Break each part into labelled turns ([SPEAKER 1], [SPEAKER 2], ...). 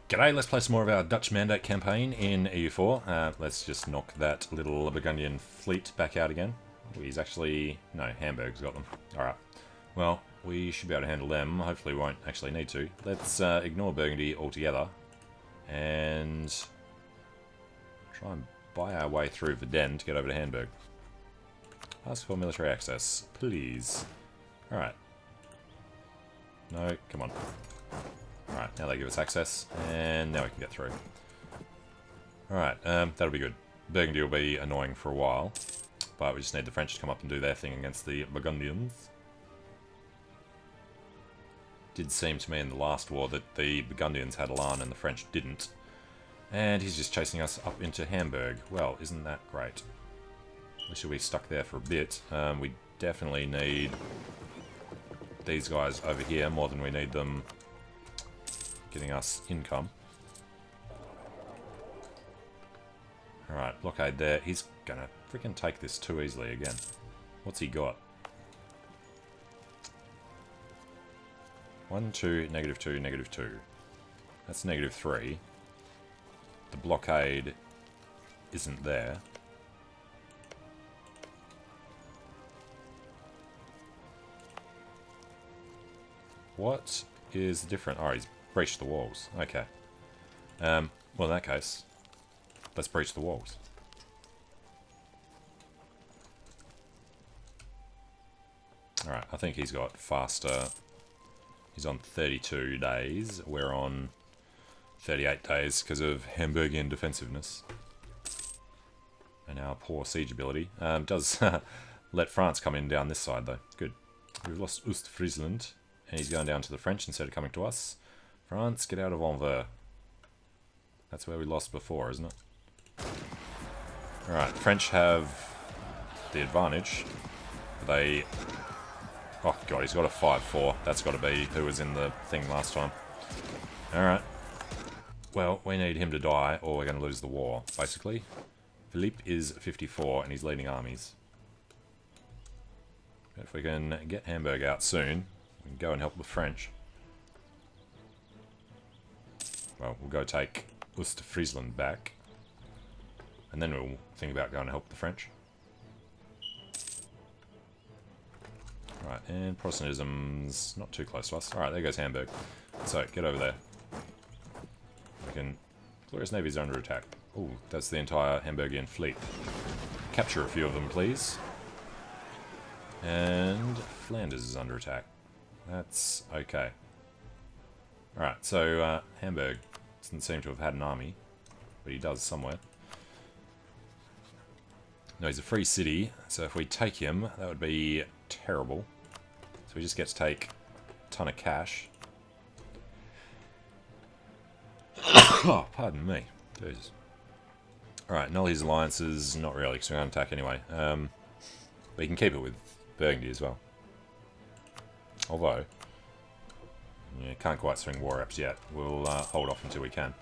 [SPEAKER 1] G'day, let's play some more of our Dutch Mandate campaign in EU4. Let's just knock that little Burgundian fleet back out again. Oh, he's actually... no, Hamburg's got them. Alright. Well, we should be able to handle them. Hopefully we won't actually need to. Let's ignore Burgundy altogether. And... try and buy our way through Verden to get over to Hamburg. Ask for military access, please. Alright. No, come on. Alright, now they give us access, and now we can get through. Alright, that'll be good. Burgundy will be annoying for a while, but we just need the French to come up and do their thing against the Burgundians. Did seem to me in the last war that the Burgundians had Elan and the French didn't. And he's just chasing us up into Hamburg. Well, isn't that great? We should be stuck there for a bit. We definitely need these guys over here more than we need them getting us income. Alright, blockade there. He's gonna freaking take this too easily again. What's he got? 1, 2, -2, -2. That's -3. The blockade isn't there. What is different? Oh, he's breached the walls. Okay. Well, in that case, let's breach the walls. Alright, I think he's got faster. He's on 32 days. We're on 38 days because of Hamburgian defensiveness. And our poor siege ability. Does let France come in down this side, though. Good. We've lost Ostfriesland. And he's going down to the French instead of coming to us. France, get out of Anvers. That's where we lost before, isn't it? Alright, the French have the advantage. They... oh god, he's got a 5-4. That's got to be who was in the thing last time. Alright. Well, we need him to die or we're going to lose the war, basically. Philippe is 54 and he's leading armies. If we can get Hamburg out soon, we can go and help the French. Well, we'll go take Ostfriesland back. And then we'll think about going to help the French. Alright, and Protestantism's not too close to us. Alright, there goes Hamburg. So, get over there. We can... Glorious Navy's under attack. Oh, that's the entire Hamburgian fleet. Capture a few of them, please. And Flanders is under attack. That's okay. Alright, so Hamburg doesn't seem to have had an army, but he does somewhere. No, he's a free city, so if we take him, that would be terrible. So we just get to take a ton of cash. Oh, pardon me. Jesus. Alright, null his alliances, not really, because we're going to attack anyway. But you can keep it with Burgundy as well. Although... yeah, can't quite swing war apps yet. We'll hold off until we can.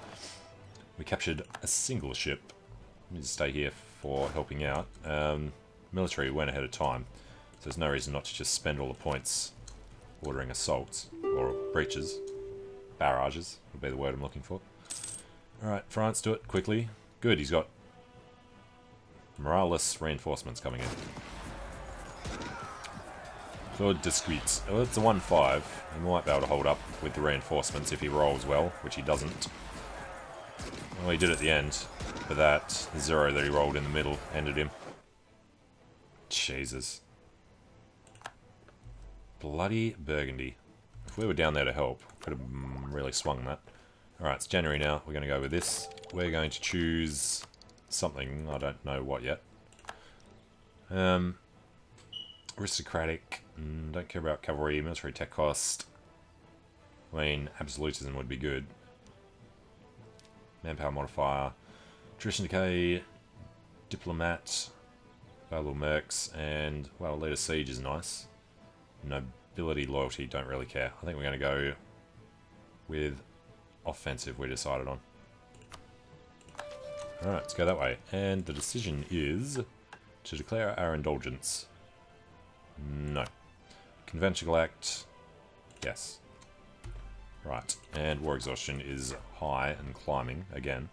[SPEAKER 1] We captured a single ship. We need to stay here for helping out. Military went ahead of time, so there's no reason not to just spend all the points ordering assaults, or breaches. Barrages would be the word I'm looking for. Alright, France, do it quickly. Good, he's got moraleless reinforcements coming in. Claude Discreet. Well, it's a 1-5. He might be able to hold up with the reinforcements if he rolls well, which he doesn't. Well, he did at the end, but that 0 that he rolled in the middle ended him. Jesus. Bloody Burgundy. If we were down there to help, could have really swung that. Alright, it's January now. We're going to go with this. We're going to choose something. I don't know what yet. Aristocratic. Don't care about cavalry. Military tech cost. I mean, absolutism would be good. Manpower modifier. Attrition decay. Diplomat. Valuable mercs. And, well, leader siege is nice. Nobility, loyalty, don't really care. I think we're going to go with offensive, we decided on. Alright, let's go that way. And the decision is to declare our indulgence. No. Conventional Act. Yes. Right, and war exhaustion is high and climbing again.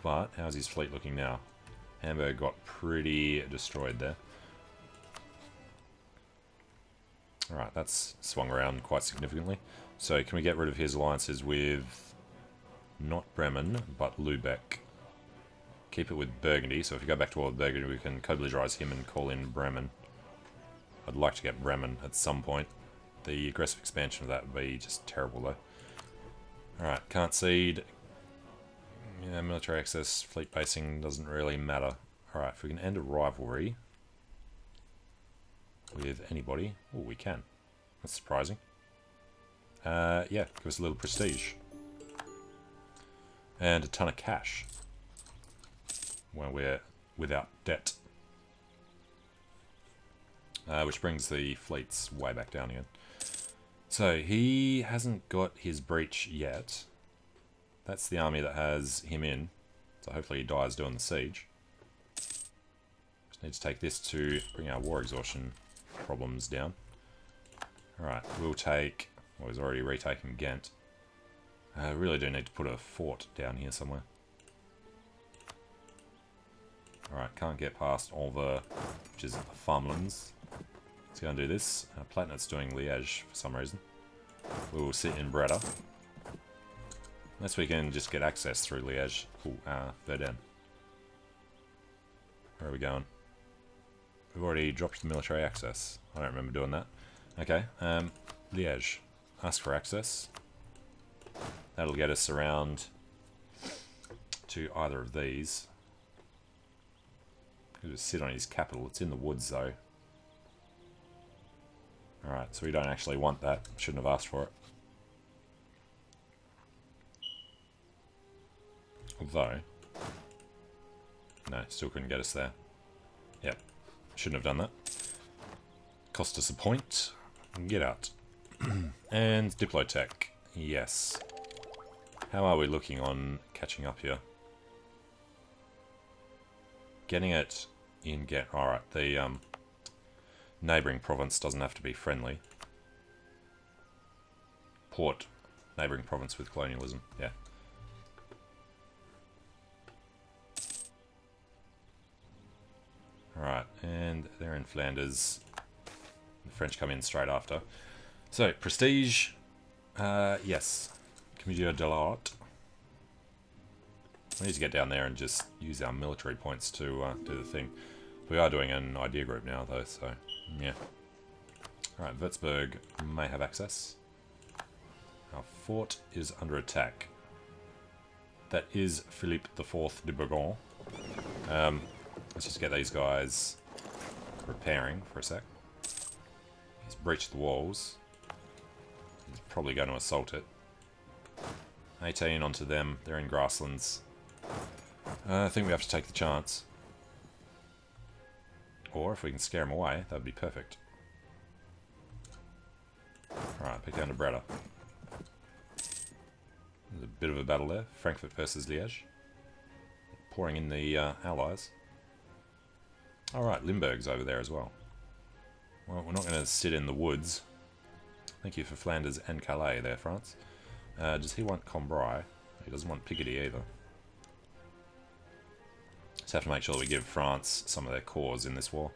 [SPEAKER 1] But how's his fleet looking now? Hamburg got pretty destroyed there. Alright, that's swung around quite significantly. So can we get rid of his alliances with not Bremen, but Lubeck? Keep it with Burgundy, so if you go back to war with Burgundy, we can co-belligerize him and call in Bremen. I'd like to get Bremen at some point. The aggressive expansion of that would be just terrible, though. Alright, can't cede. Yeah, military access, fleet basing doesn't really matter. Alright, if we can end a rivalry with anybody. Oh, we can. That's surprising. Yeah, give us a little prestige. And a ton of cash. When we're without debt. Which brings the fleets way back down again. So, he hasn't got his breach yet. That's the army that has him in. So hopefully he dies doing the siege. Just need to take this to bring our war exhaustion problems down. Alright, we'll take... Well, he's already retaken Ghent. I really do need to put a fort down here somewhere. Alright, can't get past Alva, which is farmlands. Let's go and do this. Platinet's doing Liège for some reason. We will sit in Breda. Unless we can just get access through Liège. Ooh, Verdun. Where are we going? We've already dropped the military access. I don't remember doing that. Okay, Liège. Ask for access. That'll get us around to either of these. We'll just sit on his capital. It's in the woods, though. Alright, so we don't actually want that. Shouldn't have asked for it. Although... No, still couldn't get us there. Yep. Shouldn't have done that. Cost us a point. Get out. And Diplotech. Yes. How are we looking on catching up here? Getting it in Ghent. Alright, the neighbouring province doesn't have to be friendly. Port. Neighbouring province with colonialism. Yeah. Alright, and they're in Flanders. The French come in straight after. So, prestige. Yes. Commissaire de l'Art. We need to get down there and just use our military points to do the thing. We are doing an idea group now, though, so yeah. Alright, Würzburg may have access. Our fort is under attack. That is Philippe IV de Bourgogne. Let's just get these guys repairing for a sec. He's breached the walls. He's probably going to assault it. 18 onto them. They're in grasslands. I think we have to take the chance. Or if we can scare them away, that would be perfect. Alright, pick down to Breda. There's a bit of a battle there. Frankfurt versus Liège. Pouring in the allies. Alright, Limburg's over there as well. Well, we're not going to sit in the woods. Thank you for Flanders and Calais there, France. Does he want Cambrai? He doesn't want Picardy either. Just have to make sure that we give France some of their cores in this war.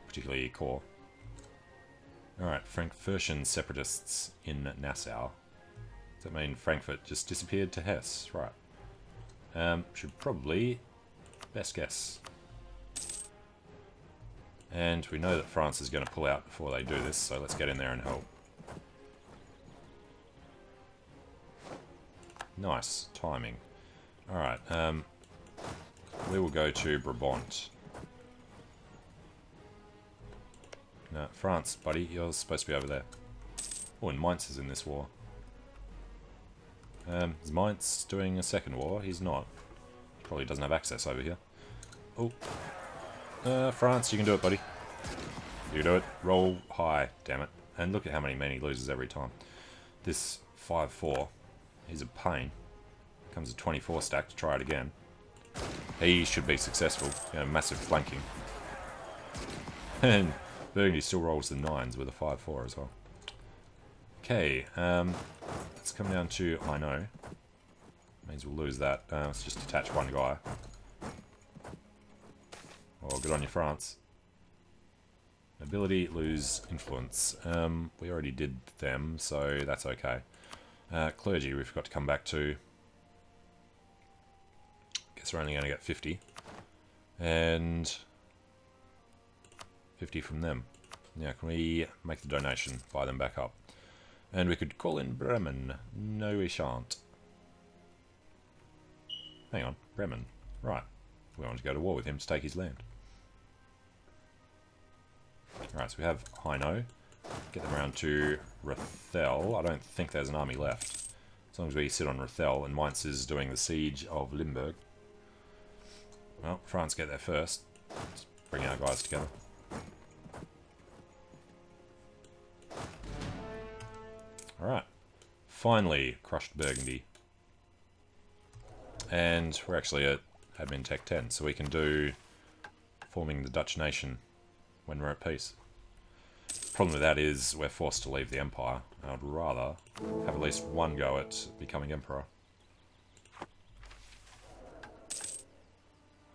[SPEAKER 1] Particularly Corps. Alright, Frankfurtian separatists in Nassau. Does that mean Frankfurt just disappeared to Hesse? Right. Should probably... Best guess. And we know that France is going to pull out before they do this, so let's get in there and help. Nice timing. Alright, we will go to Brabant. No, France, buddy, you're supposed to be over there. Oh, and Mainz is in this war. Is Mainz doing a second war? He's not. Probably doesn't have access over here. Oh. France, you can do it, buddy. You can do it. Roll high, damn it. And look at how many men he loses every time. This 5-4 is a pain. Comes a 24 stack to try it again. He should be successful. You know, massive flanking. And Burgundy still rolls the 9s with a 5-4 as well. Okay, let's come down to I know. Means we'll lose that. Let's just detach one guy. Oh, good on you, France. Ability, lose influence. We already did them, so that's okay. Clergy, we've got to come back to. Guess we're only going to get 50. And 50 from them. Now, can we make the donation? Buy them back up. And we could call in Bremen. No, we shan't. Hang on, Bremen. Right. We want to go to war with him to take his land. Alright, so we have Hainaut. Get them around to Rethel. I don't think there's an army left. As long as we sit on Rethel, and Mainz is doing the siege of Limburg. Well, France get there first. Let's bring our guys together. Alright. Finally crushed Burgundy. And we're actually at admin tech 10, so we can do forming the Dutch nation when we're at peace. Problem with that is we're forced to leave the empire. I'd rather have at least one go at becoming emperor.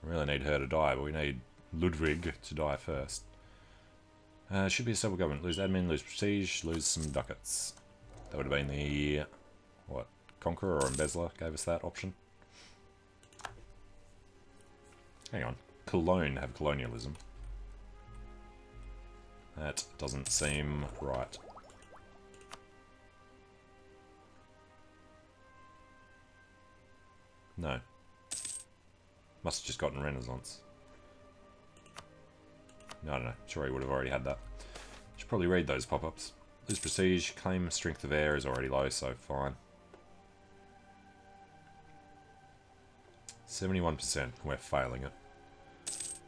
[SPEAKER 1] We really need her to die, but we need Ludwig to die first. Should be a stable government. Lose admin, lose prestige, lose some ducats. That would have been the, what, Conqueror or Embezzler gave us that option. Hang on. Cologne have colonialism. That doesn't seem right. No. Must have just gotten Renaissance. No, I don't know. Sure he would have already had that. Should probably read those pop-ups. Lose prestige, claim strength of air is already low, so fine. 71%, we're failing it.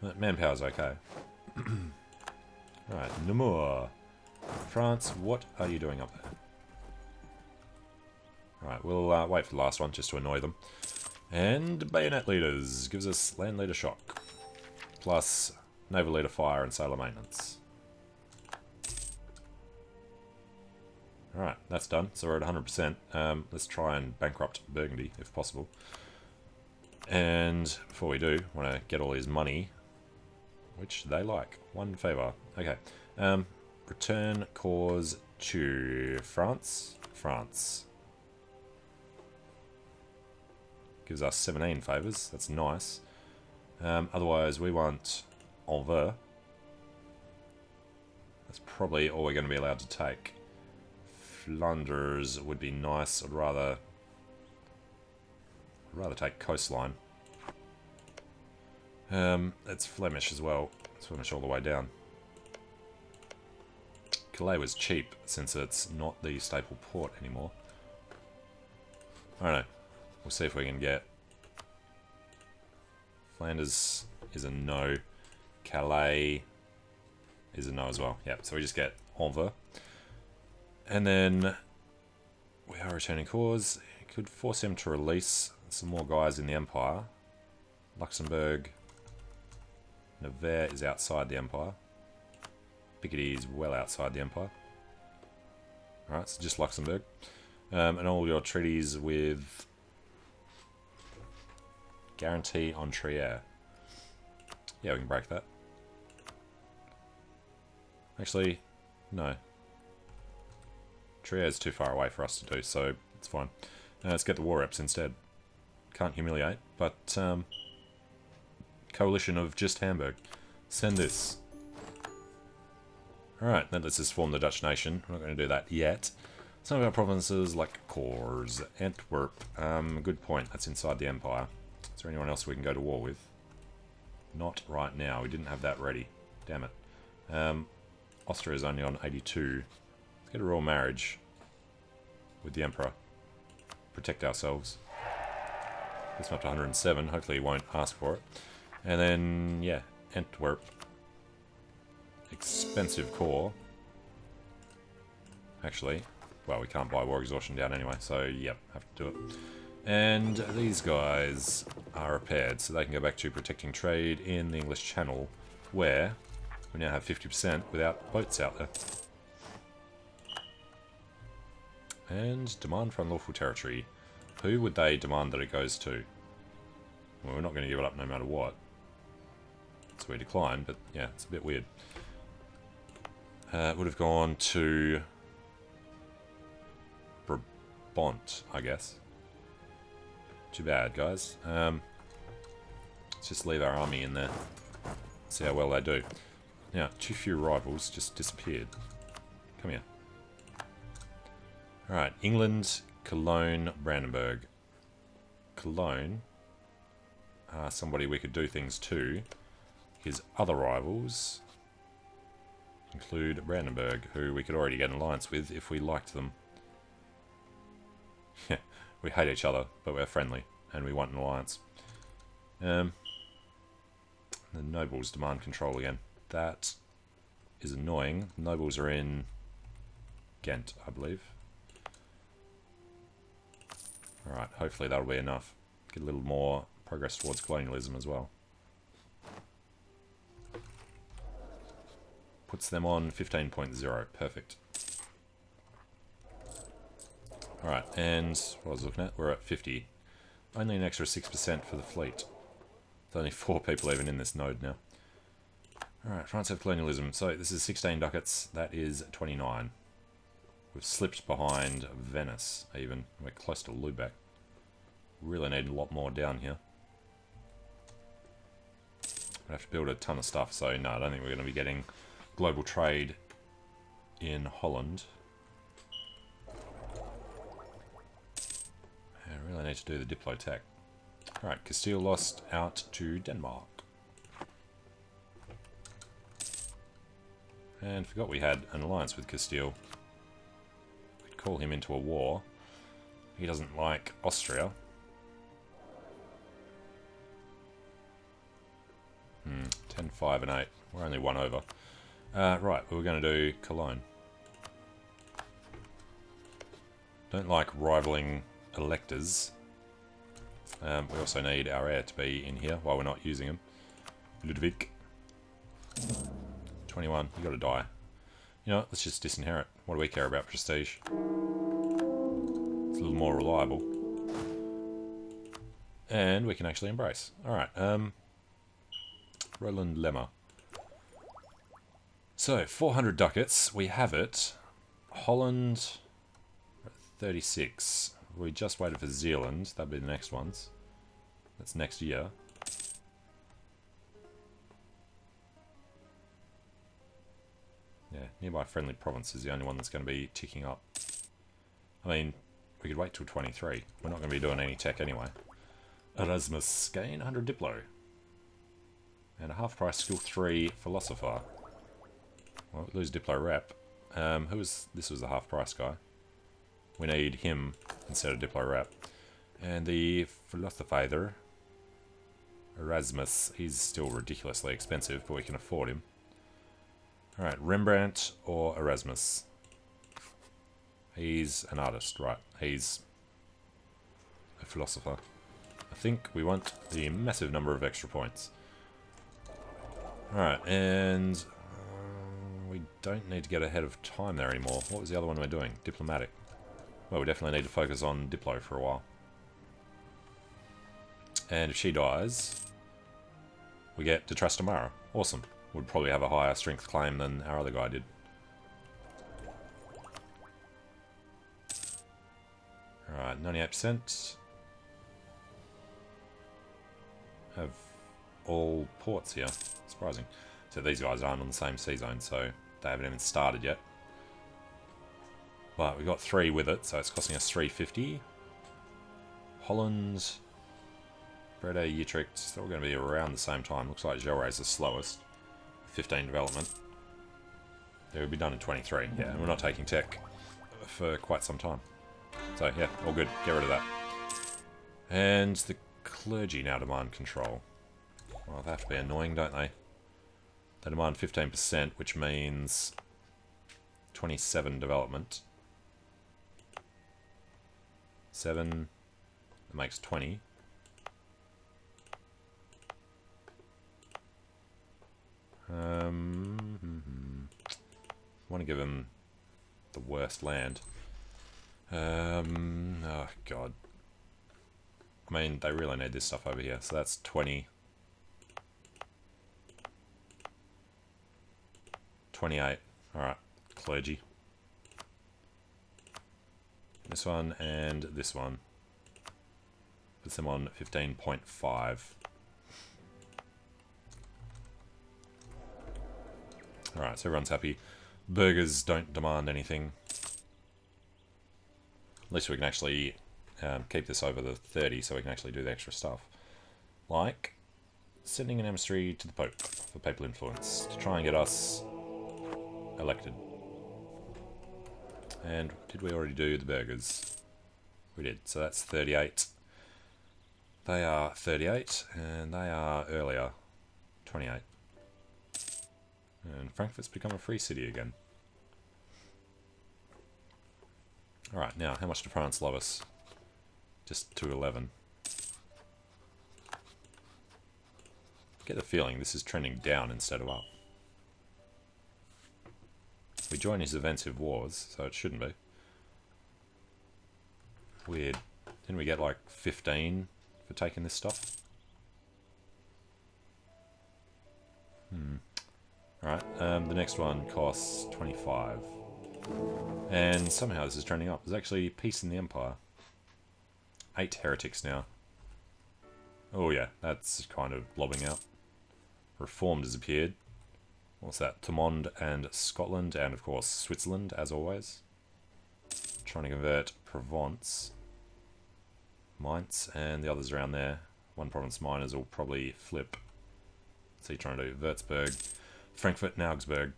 [SPEAKER 1] But manpower's okay. Right, Namur. France, what are you doing up there? Right, we'll wait for the last one just to annoy them. And bayonet leaders gives us land leader shock. Plus naval leader fire and sailor maintenance. Alright, that's done. So we're at 100%. Let's try and bankrupt Burgundy, if possible. And before we do, I want to get all his money, which they like. One favour. Okay. Return cause to France. France. Gives us 17 favours. That's nice. Otherwise, we want Anvers. That's probably all we're going to be allowed to take. Flanders would be nice. I'd rather take coastline. It's Flemish as well. It's Flemish all the way down. Calais was cheap since it's not the staple port anymore. I don't know. We'll see if we can get... Flanders is a no. Calais is a no as well. Yep, so we just get Anvers. And then we are returning cause. It could force him to release some more guys in the Empire. Luxembourg. Nevers is outside the Empire. Picardy is well outside the Empire. Alright, so just Luxembourg. And all your treaties with guarantee on Trier. Yeah, we can break that. Actually, no. Trier is too far away for us to do, so it's fine. Let's get the war reps instead. Can't humiliate, but coalition of just Hamburg. Send this. Alright, then let's just form the Dutch nation. We're not going to do that yet. Some of our provinces, like Cors, Antwerp. Good point, that's inside the Empire. Is there anyone else we can go to war with? Not right now, we didn't have that ready. Damn it. Austria is only on 82. Let's get a royal marriage with the Emperor. Protect ourselves. Gets him up to 107, hopefully he won't ask for it. And then, yeah, Antwerp. Expensive core. Actually, well, we can't buy war exhaustion down anyway, so yep, have to do it. And these guys are repaired, so they can go back to protecting trade in the English Channel, where we now have 50% without boats out there. And demand for unlawful territory. Who would they demand that it goes to? Well, we're not going to give it up no matter what. So we decline, but yeah, it's a bit weird. It would have gone to Brabant, I guess. Too bad, guys. Let's just leave our army in there. See how well they do. Now, too few rivals just disappeared. Come here. Alright, England, Cologne, Brandenburg. Cologne, somebody we could do things to. His other rivals include Brandenburg, who we could already get an alliance with if we liked them. We hate each other, but we're friendly, and we want an alliance. The nobles demand control again. That is annoying. The nobles are in Ghent, I believe. Alright, hopefully that'll be enough. Get a little more progress towards colonialism as well. Puts them on 15.0. Perfect. Alright, and what I was looking at, we're at 50. Only an extra 6% for the fleet. There's only 4 people even in this node now. Alright, France have colonialism. So this is 16 ducats. That is 29. We've slipped behind Venice, even. We're close to Lubeck. Really need a lot more down here. I have to build a ton of stuff, so no, I don't think we're going to be getting global trade in Holland. I really need to do the Diplotech. Alright, Castile lost out to Denmark. And forgot we had an alliance with Castile. Could call him into a war. He doesn't like Austria. 10, 5, and 8. We're only 1 over. Right, we're going to do Cologne. Don't like rivaling electors. We also need our heir to be in here while we're not using him. Ludwig. 21, you gotta die. You know what, let's just disinherit. What do we care about prestige? It's a little more reliable. And we can actually embrace. Alright, Roland Lemma. So, 400 ducats, we have it. Holland, 36. We just waited for Zealand, that'll be the next ones. That's next year. Yeah, nearby friendly province is the only one that's going to be ticking up. I mean, we could wait till 23. We're not going to be doing any tech anyway. Erasmus, gain 100 Diplo. And a half price skill 3 philosopher. Well, we lose Diplo rep. This was the half price guy. We need him instead of Diplo rep. And the philosopher, Erasmus, he's still ridiculously expensive, but we can afford him. Alright, Rembrandt or Erasmus? He's an artist, right? He's a philosopher. I think we want the massive number of extra points. Alright, and we don't need to get ahead of time there anymore. What was the other one we're doing? Diplomatic. Well, we definitely need to focus on Diplo for a while. And if she dies, we get to Trastamara. Awesome. Would probably have a higher strength claim than our other guy did. Alright, 98%. Have all ports here. Surprising. So these guys aren't on the same sea zone, so they haven't even started yet. But we got 3 with it, so it's costing us 350. Holland, Breda, Utrecht, they're all going to be around the same time. Looks like Gelre is the slowest. 15 development. It would be done in 23. Yeah, and we're not taking tech for quite some time. So yeah, all good. Get rid of that. And the clergy now demand control. Well, they have to be annoying, don't they? They demand 15%, which means 27 development. 7, that makes 20. Want to give him the worst land. Oh god. I mean, they really need this stuff over here. So that's 20. 28. Alright, clergy. This one and this one. Puts them on 15.5. Alright, so everyone's happy. Burgers don't demand anything. At least we can actually keep this over the 30 so we can actually do the extra stuff. Like sending an emissary to the Pope for papal influence to try and get us elected. And did we already do the burgers? We did, so that's 38. They are 38 and they are earlier 28. And Frankfurt's become a free city again. Alright, now, how much do France love us? Just to 11. Get the feeling this is trending down instead of up. We join his offensive wars, so it shouldn't be. Weird. Didn't we get like 15 for taking this stuff? Alright, the next one costs 25. And somehow this is trending up. There's actually peace in the Empire. 8 heretics now. Oh yeah, that's kind of blobbing out. Reformed has appeared. What's that? Thomond and Scotland, and of course Switzerland, as always. Trying to convert Provence. Mainz, and the others around there. One province miners will probably flip. What's he trying to do? Würzburg, Frankfurt and Augsburg.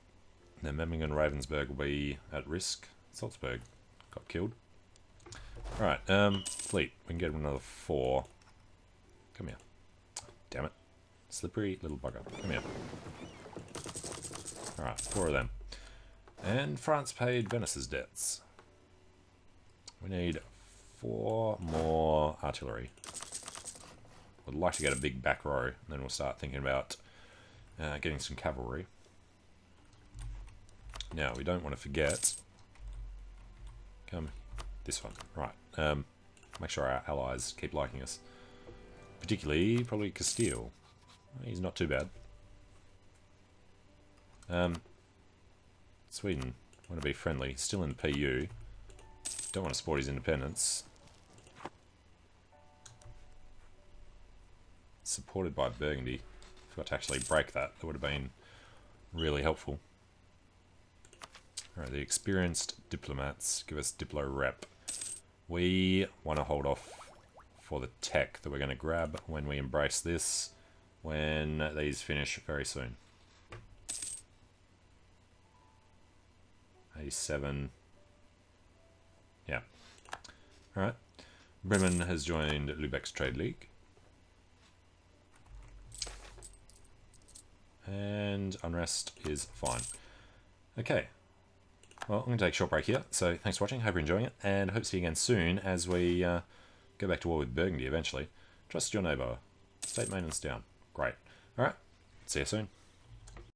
[SPEAKER 1] Then Memmingen and Ravensburg will be at risk. Salzburg got killed. Alright, fleet. We can get another 4. Come here. Damn it. Slippery little bugger. Come here. Alright, 4 of them. And France paid Venice's debts. We need 4 more artillery. Would like to get a big back row, and then we'll start thinking about getting some cavalry. Now, we don't want to forget... Come, this one. Right. Make sure our allies keep liking us. Particularly, probably Castile. He's not too bad. Sweden. Want to be friendly. Still in the PU. Don't want to support his independence. Supported by Burgundy. Forgot to actually break that. That would have been really helpful. Alright, the experienced diplomats give us Diplo rep. We want to hold off for the tech that we're going to grab when we embrace this, when these finish very soon. 87. Yeah. Alright. Bremen has joined Lübeck's Trade League. And unrest is fine. Okay. Well, I'm going to take a short break here. So thanks for watching. Hope you're enjoying it. And hope to see you again soon as we go back to war with Burgundy eventually. Trust your neighbour. State maintenance down. Great. Alright. See you soon.